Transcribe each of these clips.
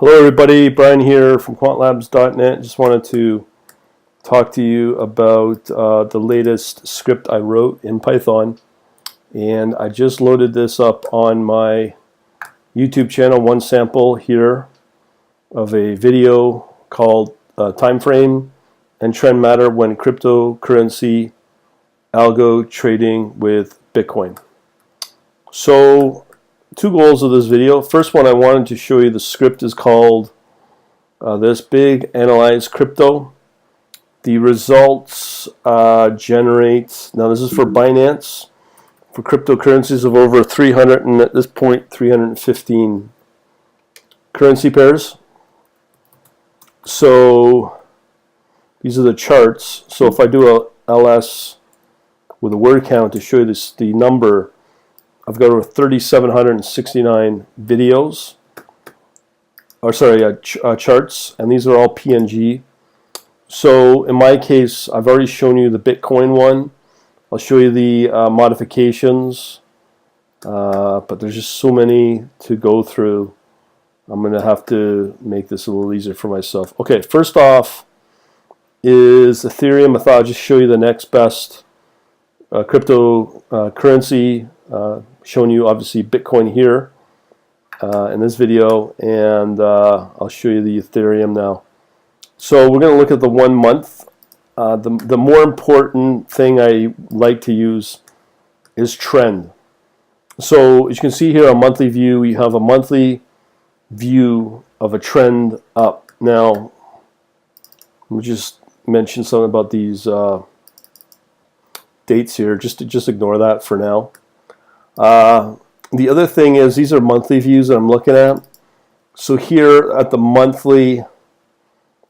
Hello everybody, Brian here from quantlabs.net. Just wanted to talk to you about the latest script I wrote in Python, and I just loaded this up on my YouTube channel, one sample here of a video called Time Frame and Trend Matter when Cryptocurrency Algo Trading with Bitcoin. So two goals of this video. First one, I wanted to show you the script is called this big analyze crypto. The results generate, now this is for Binance, for cryptocurrencies of over 300 and at this point 315 currency pairs. So these are the charts. So if I do a ls with a word count to show you this, the number, I've got over 3,769 videos, or sorry, charts, and these are all PNG. So in my case, I've already shown you the Bitcoin one. I'll show you the modifications, but there's just so many to go through. I'm going to have to make this a little easier for myself. Okay, first off is Ethereum. I thought I'd just show you the next best cryptocurrency. Showing you obviously Bitcoin here in this video, and I'll show you the Ethereum now. So we're going to look at the 1 month. The more important thing I like to use is trend. So as you can see here, a monthly view, you have a monthly view of a trend up. Now, let me just mention something about these dates here. Just ignore that for now. The other thing is these are monthly views that I'm looking at. So here at the monthly,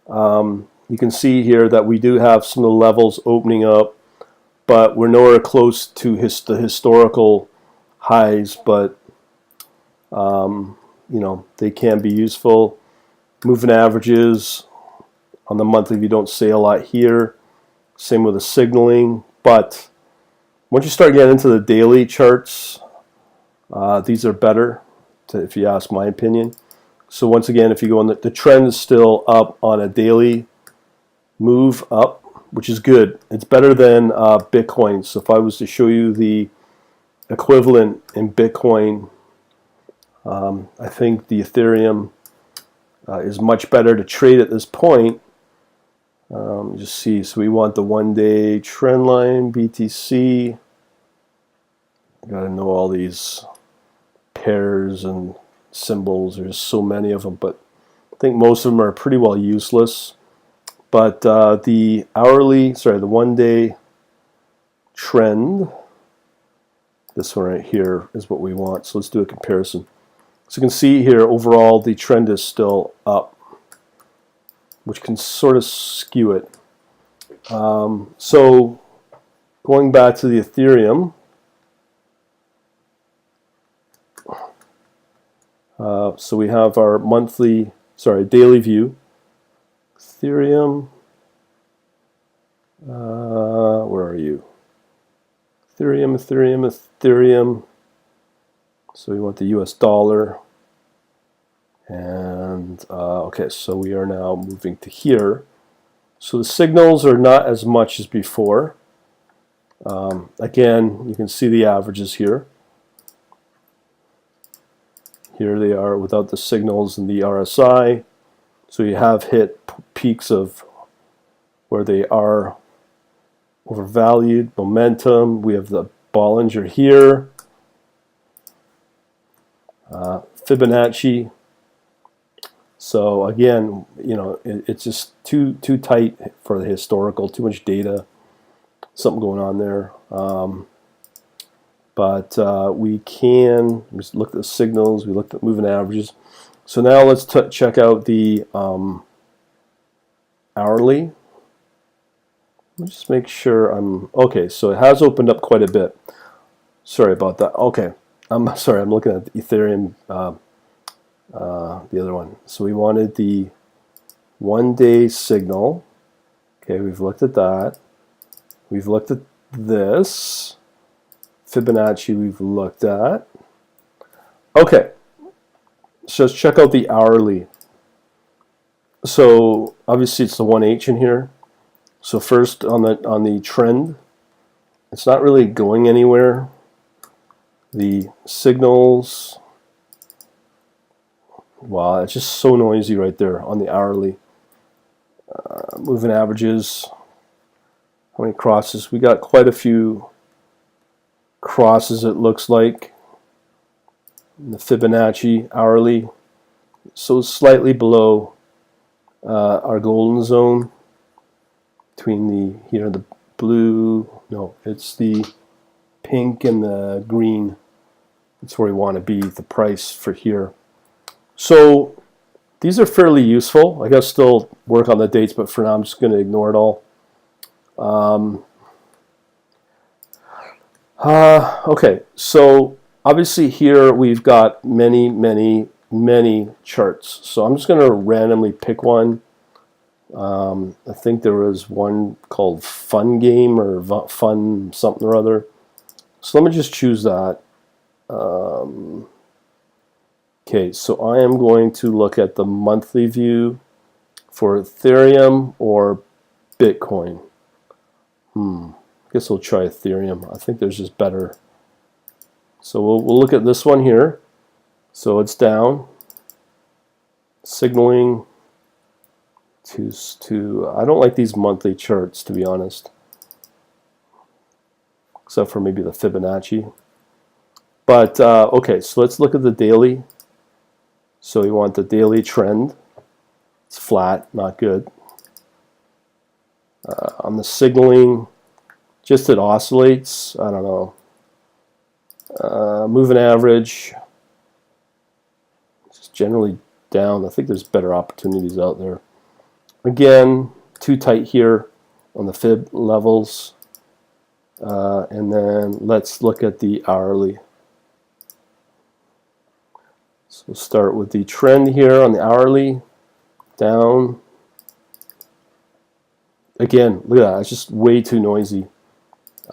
you can see here that we do have some of the levels opening up, but we're nowhere close to the historical highs, but you know, they can be useful. Moving averages on the monthly view don't say a lot here. Same with the signaling, but once you start getting into the daily charts, these are better, if you ask my opinion. So once again, if you go on the trend is still up on a daily move up, which is good. It's better than Bitcoin. So if I was to show you the equivalent in Bitcoin, I think the Ethereum is much better to trade at this point. Just see, so we want the 1 day trend line, BTC. Got to know all these pairs and symbols. There's so many of them, but I think most of them are pretty well useless. But the hourly, sorry, the 1 day trend, this one right here is what we want. So let's do a comparison. So you can see here, overall, the trend is still up, which can sort of skew it. So going back to the Ethereum, so we have our daily view. Ethereum, where are you? Ethereum. So we want the US dollar. And okay, so we are now moving to here. So the signals are not as much as before. Again, you can see the averages here. Here they are without the signals and the RSI. So you have hit peaks of where they are overvalued. Momentum, we have the Bollinger here. Fibonacci. So again, you know, it's just too tight for the historical, too much data, something going on there. But we can just look at the signals, we looked at moving averages. So now let's check out the hourly. Let me just make sure I'm okay. So it has opened up quite a bit. Sorry about that. Okay, I'm sorry. I'm looking at the Ethereum, the other one. So we wanted the 1 day signal. Okay, we've looked at that. We've looked at this. Fibonacci we've looked at. Okay, so let's check out the hourly. So obviously it's the 1H in here. So first on the trend, it's not really going anywhere. The signals, wow, it's just so noisy right there on the hourly. Moving averages, how many crosses? We got quite a few crosses, it looks like. The Fibonacci hourly, so slightly below our golden zone between the blue, no, it's the pink and the green. That's where we want to be, the price for here. So these are fairly useful. I got to still work on the dates, but for now I'm just going to ignore it all. Okay, so obviously here we've got many charts. So I'm just going to randomly pick one. I think there was one called Fun Game or Fun something or other. So let me just choose that. Okay, so I am going to look at the monthly view for Ethereum or Bitcoin. I guess we'll try Ethereum. I think there's just better. So we'll look at this one here. So it's down, signaling to I don't like these monthly charts, to be honest, except for maybe the Fibonacci. But okay, so let's look at the daily. So you want the daily trend. It's flat, not good. On the signaling, just it oscillates. I don't know. Moving average, just generally down. I think there's better opportunities out there. Again, too tight here on the fib levels. And then let's look at the hourly. So we'll start with the trend here on the hourly, down. Again, look at that, it's just way too noisy.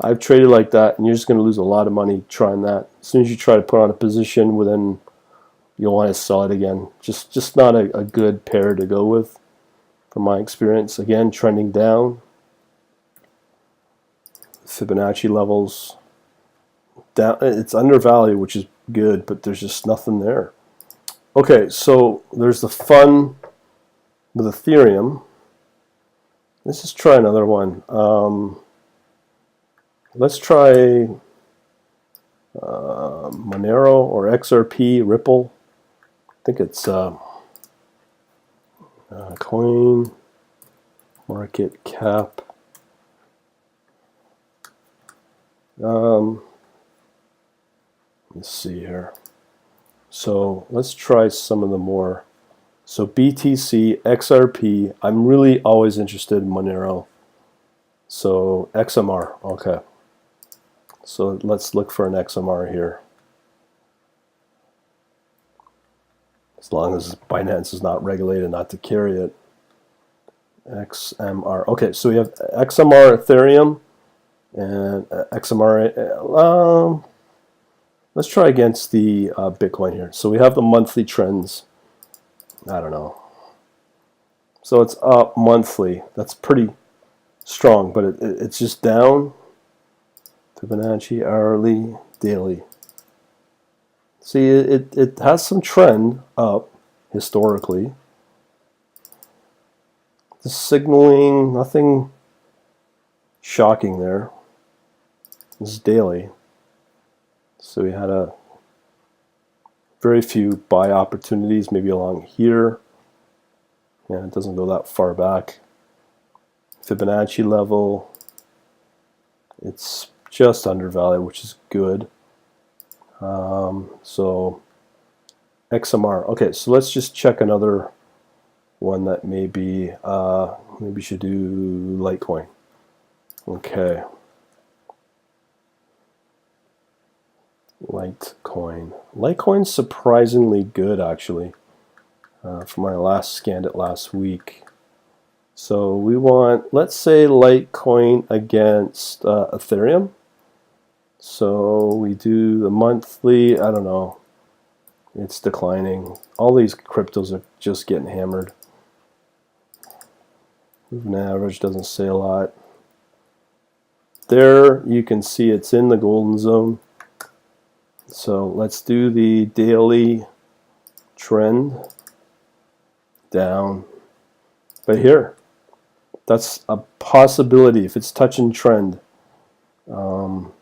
I've traded like that, and you're just going to lose a lot of money trying that. As soon as you try to put on a position, well, then you'll want to sell it again. Just not a good pair to go with, from my experience. Again, trending down. Fibonacci levels down. It's undervalued, which is good, but there's just nothing there. Okay, so there's the fun with Ethereum. Let's just try another one. Let's try Monero or XRP, Ripple. I think it's coin market cap. Let's see here. So let's try some of the more. So BTC, XRP. I'm really always interested in Monero. So XMR, okay. So let's look for an XMR here. As long as Binance is not regulated not to carry it. XMR. Okay, so we have XMR Ethereum and XMR. Let's try against the Bitcoin here. So we have the monthly trends. I don't know. So it's up monthly. That's pretty strong, but it's just down. Fibonacci, hourly, daily. See, it has some trend up historically. The signaling, nothing shocking there. This is daily. So we had a very few buy opportunities, maybe along here. Yeah, it doesn't go that far back. Fibonacci level, it's just undervalued, which is good. So XMR. Okay, so let's just check another one that maybe maybe should do Litecoin. Okay. Litecoin. Litecoin's surprisingly good, actually. From when I scanned it last week. So we want, let's say, Litecoin against Ethereum. So we do the monthly. I don't know. It's declining. All these cryptos are just getting hammered. Moving average doesn't say a lot. There you can see it's in the golden zone. So let's do the daily trend down. But here, that's a possibility. If it's touching trend, you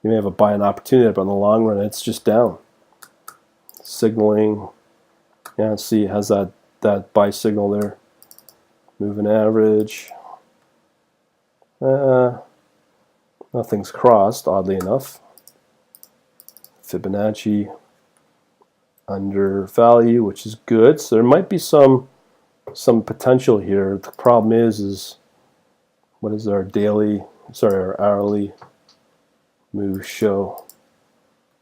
may have a buying opportunity, but in the long run, it's just down. Signaling, yeah, see, it has that buy signal there. Moving average. Nothing's crossed, oddly enough. Fibonacci under value, which is good. So there might be some potential here. The problem is what is our our hourly move show?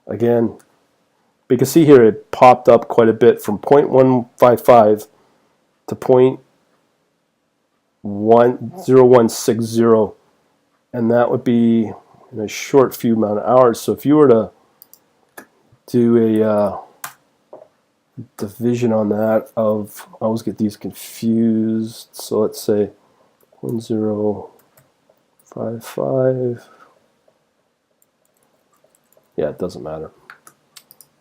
Again, you can see here it popped up quite a bit from 0.155 to 0.0160, and that would be in a short few amount of hours. So if you were to do a division on that of, I always get these confused, so let's say 1055, yeah, it doesn't matter.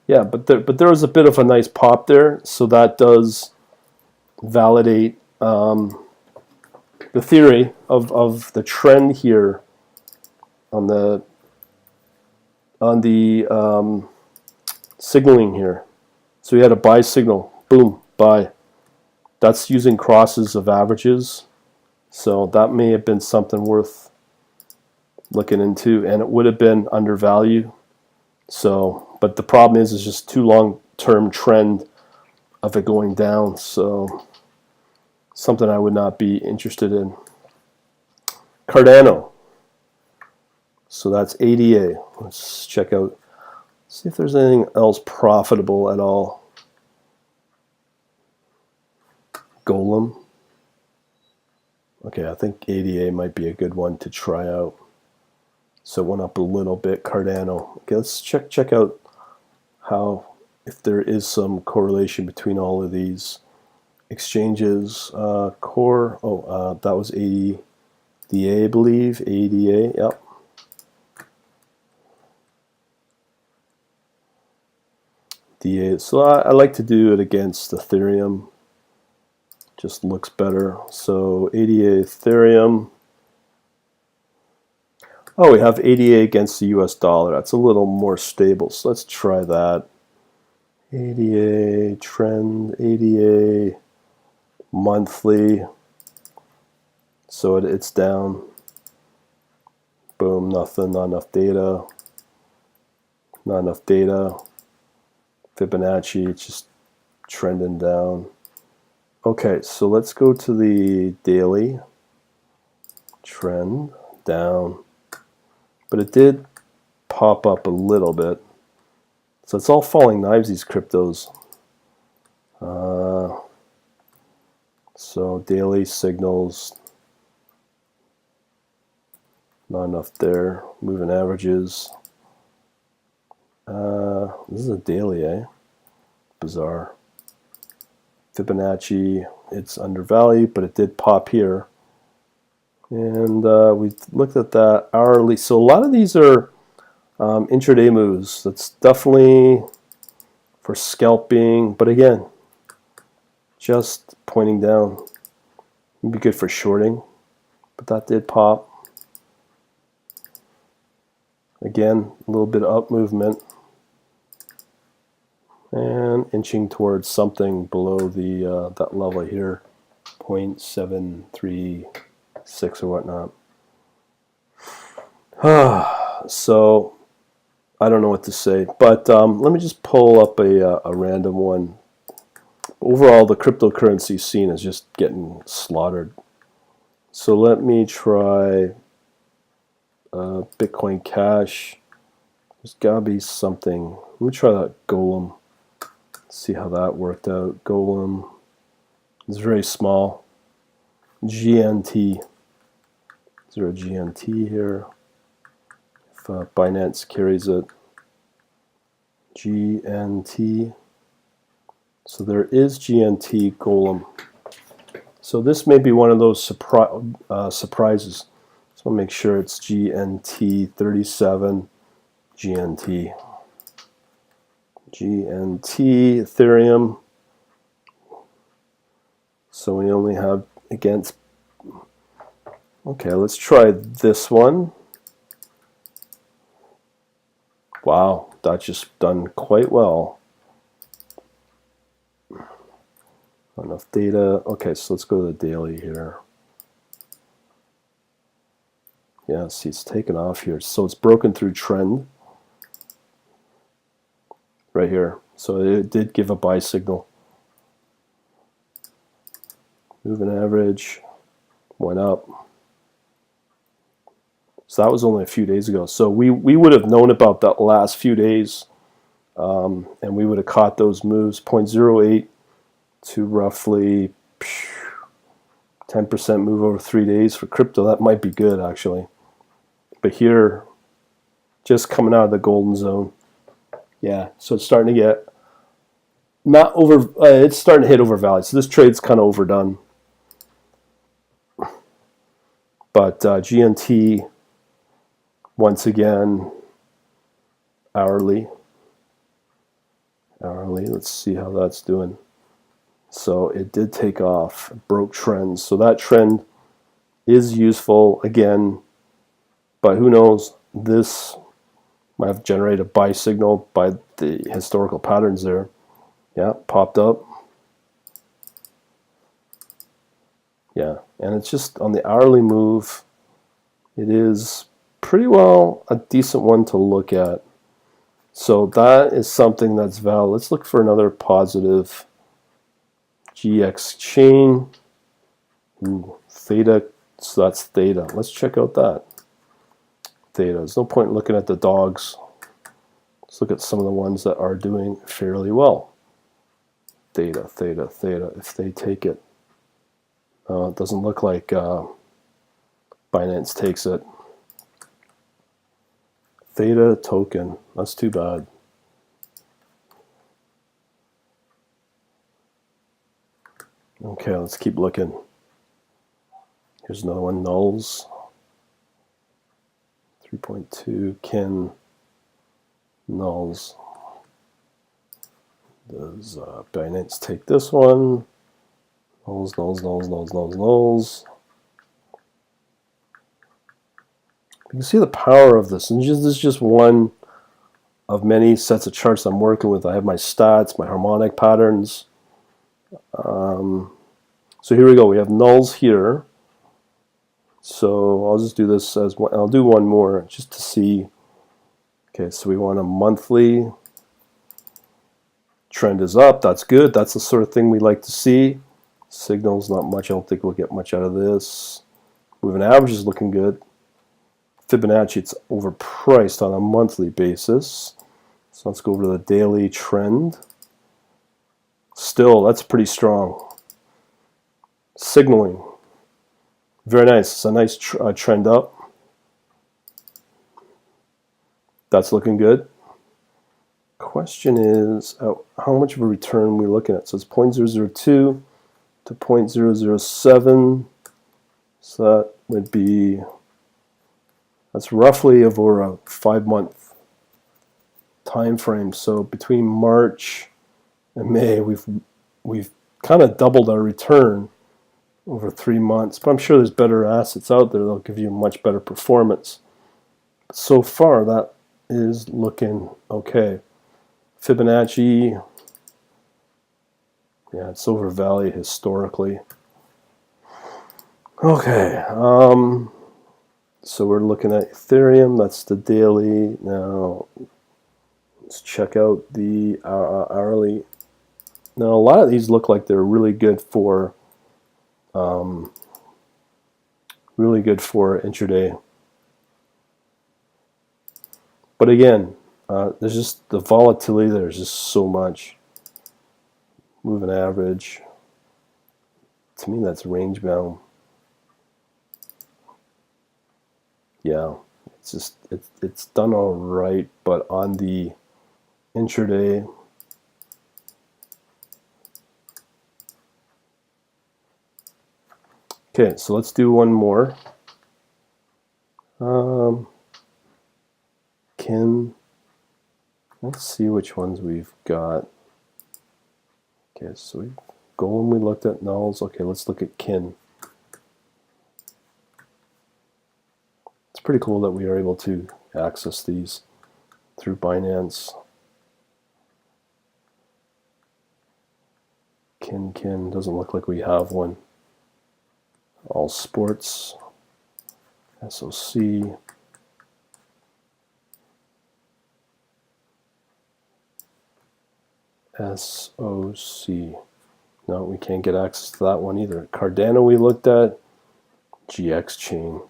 Yeah, but there was a bit of a nice pop there, so that does validate the theory of the trend here on the signaling here. So we had a buy signal, boom, buy. That's using crosses of averages, so that may have been something worth looking into, and it would have been undervalued. So, but the problem is it's just too long-term trend of it going down, so something I would not be interested in. Cardano. So that's ADA. Let's check out, see if there's anything else profitable at all. Golem. Okay, I think ADA might be a good one to try out. So it went up a little bit. Cardano. Okay, let's check out how, if there is some correlation between all of these exchanges. Core. That was ADA, I believe. ADA. Yep. DA. So I like to do it against Ethereum. Just looks better. So ADA Ethereum. Oh, we have ADA against the US dollar. That's a little more stable. So let's try that. ADA trend, ADA monthly. So it's down. Boom, nothing, not enough data. Not enough data. Fibonacci, it's just trending down. Okay, so let's go to the daily trend down. But it did pop up a little bit. So it's all falling knives, these cryptos. So daily signals, not enough there. Moving averages. This is a daily, eh? Bizarre. Fibonacci, it's undervalued, but it did pop here. And we looked at that hourly. So a lot of these are intraday moves. That's definitely for scalping, but again, just pointing down. Would be good for shorting, but that did pop. Again, a little bit of up movement, and inching towards something below the that level here, 0.736 or whatnot. So I don't know what to say, but let me just pull up a random one. Overall, the cryptocurrency scene is just getting slaughtered. So let me try Bitcoin Cash. There's gotta be something. Let me try that Golem. See how that worked out. Golem is very small. GNT. Is there a GNT here? If Binance carries it. GNT. So there is GNT Golem. So this may be one of those surprises. So I'll make sure it's GNT 37 GNT Ethereum. So we only have against. Okay, let's try this one. Wow, that's just done quite well. Not enough data. Okay, so let's go to the daily here. Yeah, see, it's taken off here. So it's broken through trend right here. So it did give a buy signal. Moving average went up. So that was only a few days ago. So we would have known about that last few days, and we would have caught those moves. 0.08 to roughly 10% move over 3 days for crypto. That might be good, actually. But here, just coming out of the golden zone. Yeah, so it's starting to get not over. It's starting to hit overvalued. So this trade's kind of overdone. But GNT, once again, hourly. Let's see how that's doing. So it did take off, broke trends. So that trend is useful again, but who knows? This might have generated a buy signal by the historical patterns there. Yeah, popped up. Yeah, and it's just on the hourly move. It is pretty well a decent one to look at. So that is something that's valid. Let's look for another positive GX chain. Ooh, theta. So that's theta. Let's check out that. Theta. There's no point in looking at the dogs. Let's look at some of the ones that are doing fairly well. Theta, theta, theta. If they take it. It doesn't look like Binance takes it. Theta token. That's too bad. Okay, let's keep looking. Here's another one. Nulls. 3.2 kin nulls. Does Binance take this one? Nulls, nulls, nulls, nulls, nulls, nulls. You can see the power of this. And this is just one of many sets of charts I'm working with. I have my stats, my harmonic patterns. So here we go. We have nulls here. So I'll just do this as one. I'll do one more just to see. Okay, so we want a monthly. Trend is up. That's good. That's the sort of thing we like to see. Signals, not much. I don't think we'll get much out of this. Moving average is looking good. Fibonacci, it's overpriced on a monthly basis. So let's go over to the daily trend. Still, that's pretty strong. Signaling. Very nice. It's a nice trend up. That's looking good. Question is, how much of a return are we looking at? So it's 0.002 to 0.007. So that would be, that's roughly over a 5-month time frame. So between March and May, we've kind of doubled our return over 3 months. But I'm sure there's better assets out there that'll give you much better performance. So far, that is looking okay. Fibonacci, yeah, it's overvalued historically. Okay, so we're looking at Ethereum. That's the daily. Now, let's check out the hourly. Now, a lot of these look like they're really good for intraday. But again, there's just the volatility. There's just so much. Moving average. To me, that's range bound. Yeah, it's just it's done all right, but on the intraday, Okay, so let's do one more. Let's see which ones we've got. Okay, so we gold, we looked at nulls. Okay, let's look at kin. It's pretty cool that we are able to access these through Binance. Kin doesn't look like we have one. All sports, SOC. SOC. No, we can't get access to that one either. Cardano we looked at. GX chain.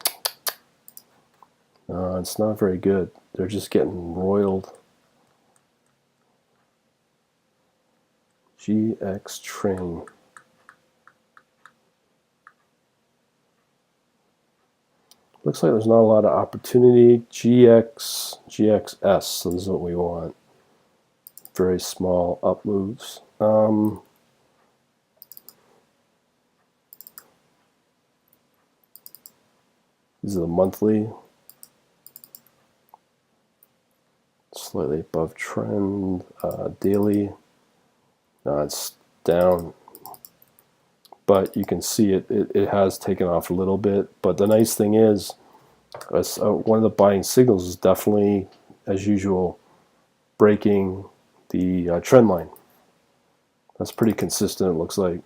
It's not very good. They're just getting roiled. GX train. Looks like there's not a lot of opportunity. GXS, so this is what we want. Very small up moves. These are the monthly. Slightly above trend. Daily. It's down. But you can see it has taken off a little bit. But the nice thing is, one of the buying signals is definitely, as usual, breaking the trend line. That's pretty consistent, it looks like.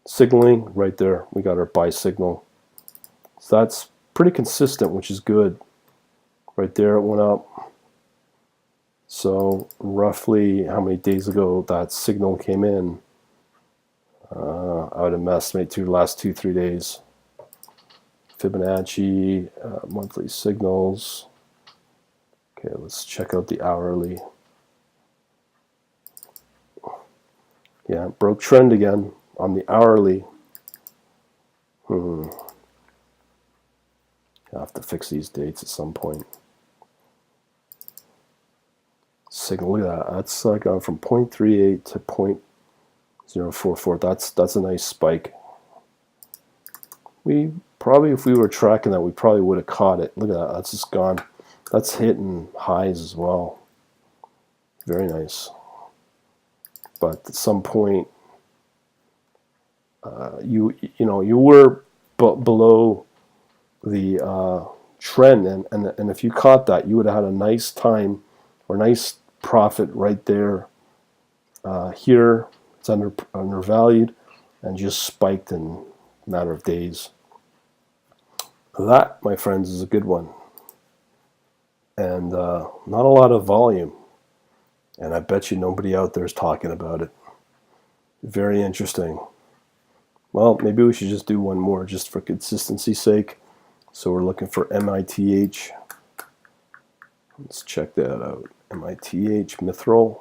Signaling, right there, we got our buy signal. So that's pretty consistent, which is good. Right there it went up. So roughly how many days ago that signal came in? I would estimate the last 2-3 days. Fibonacci, monthly signals. Okay, let's check out the hourly. Yeah, broke trend again on the hourly. I have to fix these dates at some point. Signal, look at that. That's gone from 0.38 to 0.044. That's a nice spike. We probably, if we were tracking that, we probably would have caught it. Look at that. That's just gone. That's hitting highs as well. Very nice. But at some point, you were below the trend, and if you caught that, you would have had a nice time or nice profit right there. Here it's undervalued and just spiked in a matter of days. That, my friends, is a good one, and not a lot of volume, and I bet you nobody out there is talking about it. Very interesting. Well, maybe we should just do one more just for consistency's sake. So we're looking for MITH. Let's check that out. MITH, Mithril.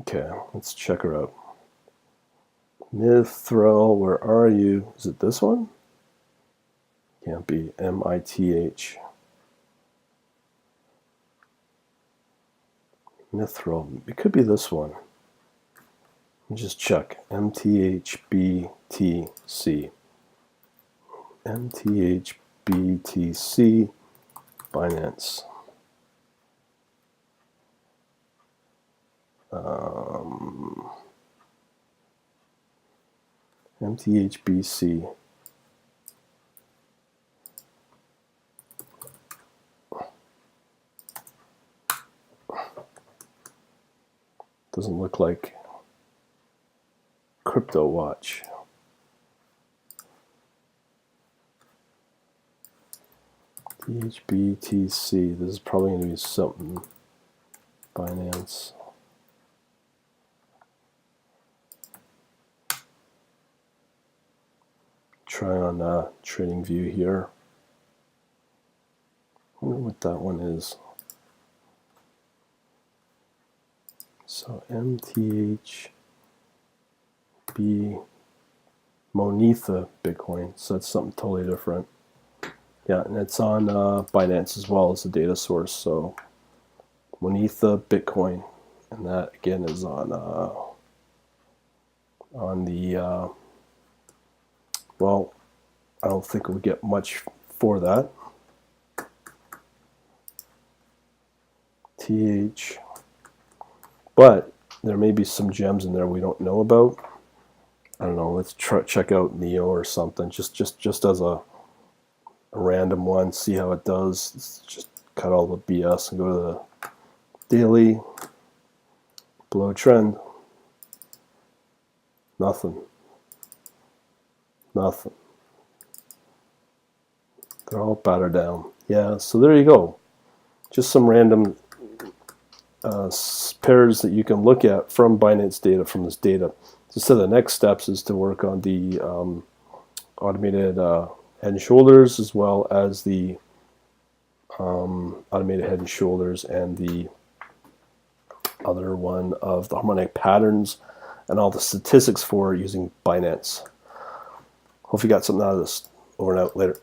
Okay, let's check her out. Mithril, where are you? Is it this one? Can't be. MITH. Mithril. It could be this one. Just check. MTHBTC. MTHBTC. Binance. MTHBC. Doesn't look like Crypto Watch. THBTC. This is probably going to be something. Binance. Try on Trading View here. I wonder what that one is. So MTHB Monetha Bitcoin. So that's something totally different. Yeah, and it's on Binance as well as a data source. So Monetha Bitcoin, and that again is on on the, well, I don't think we'll get much for that. TH. But there may be some gems in there we don't know about. I don't know, let's check out NEO or something, just as a random one, see how it does. Let's just cut all the BS and go to the daily, below trend. Nothing. Nothing. They're all battered down. Yeah, so there you go. Just some random pairs that you can look at from Binance data, from this data. So the next steps is to work on the automated head and shoulders, as well as the automated head and shoulders, and the other one of the harmonic patterns and all the statistics for using Binance. Hope you got something out of this. Over and out. Later.